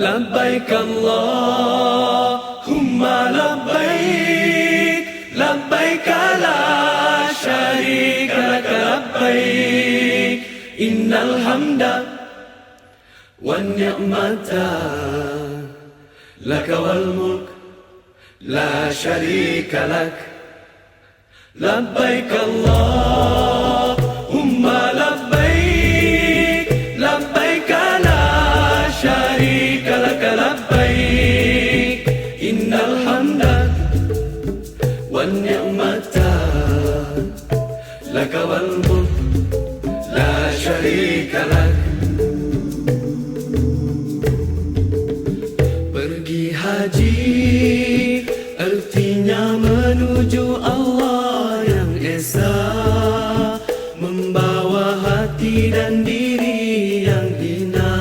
Labbaik Allahumma labbaik, labbaik la syarika laka labbaik, innal hamda wan ni'mata laka wal mulk la syarika lak. Labbaik Allahumma labbaik, labbaik la syarika laka labbaik, innal hamda wan ni'mata laka wal mulk la syarika lak. Pergi haji artinya menuju Allah yang esa, membawa hati dan diri yang hina,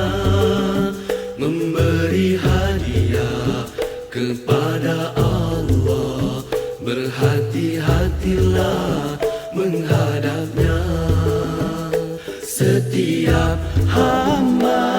memberi hadiah kepada Allah. Berhati-hatilah menghadapnya. Setiap hamba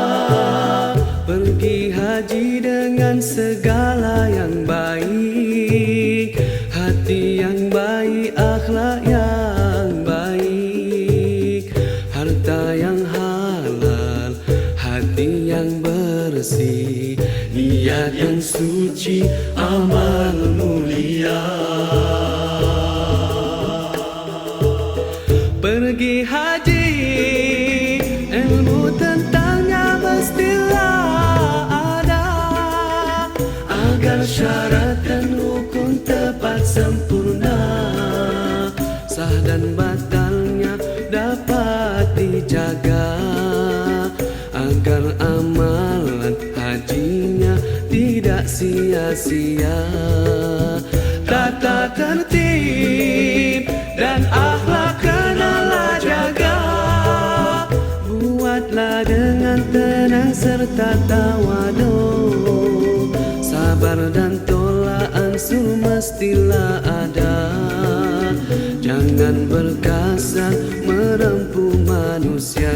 pergi haji dengan segala yang baik, hati yang baik, akhlak yang baik, harta yang halal, hati yang bersih, niat yang suci, amal mulia. Pergi haji, ilmu tentangnya mestilah ada, agar syarat dan rukun tepat sempurna, sah dan batalnya dapat dijaga, agar amalan hajinya tidak sia-sia. Tata tertib dan akhlak kenalah jaga, buatlah dengan tenang serta tawadhu, sabar dan tolak ansur mestilah ada. Jangan berkasar merempuh manusia.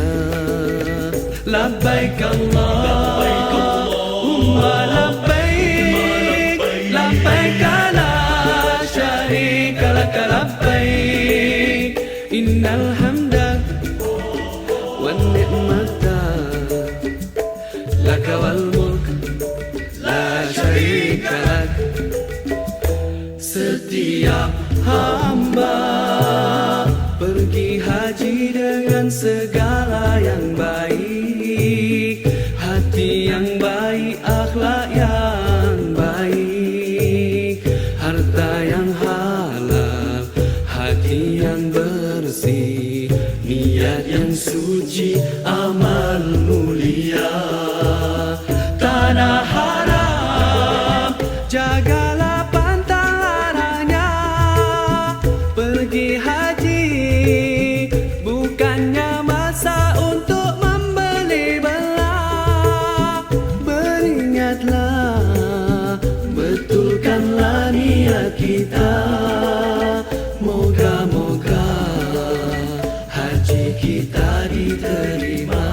Labbaik Allahumma labbaik, labbaik la syarika laka labbaik, innal hamda wan ni'mata laka wal mulk la syarika lak. Setiap hamba pergi haji dengan segala yang baik, hati yang baik, akhlak yang baik, harta yang halal, hati yang bersih, niat yang suci, amal mulia. Tanah haram jagalah pantang larangnya. Pergi haji bukannya masa untuk membeli belah. Beringatlah, betulkanlah niat kita. Moga-moga haji kita diterima.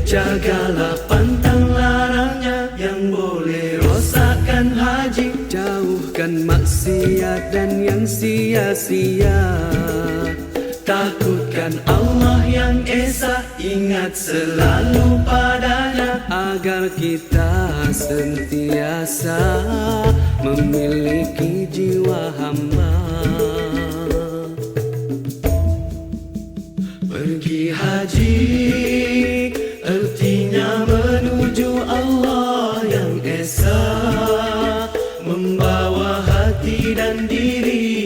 Jagalah pantang larangnya yang boleh rosakkan haji. Jauhkan maksiat dan yang sia-sia. Takutkan Allah yang esa, ingat selalu padanya, agar kita sentiasa memiliki jiwa hamba. Pergi haji artinya menuju Allah yang esa, membawa hati dan diri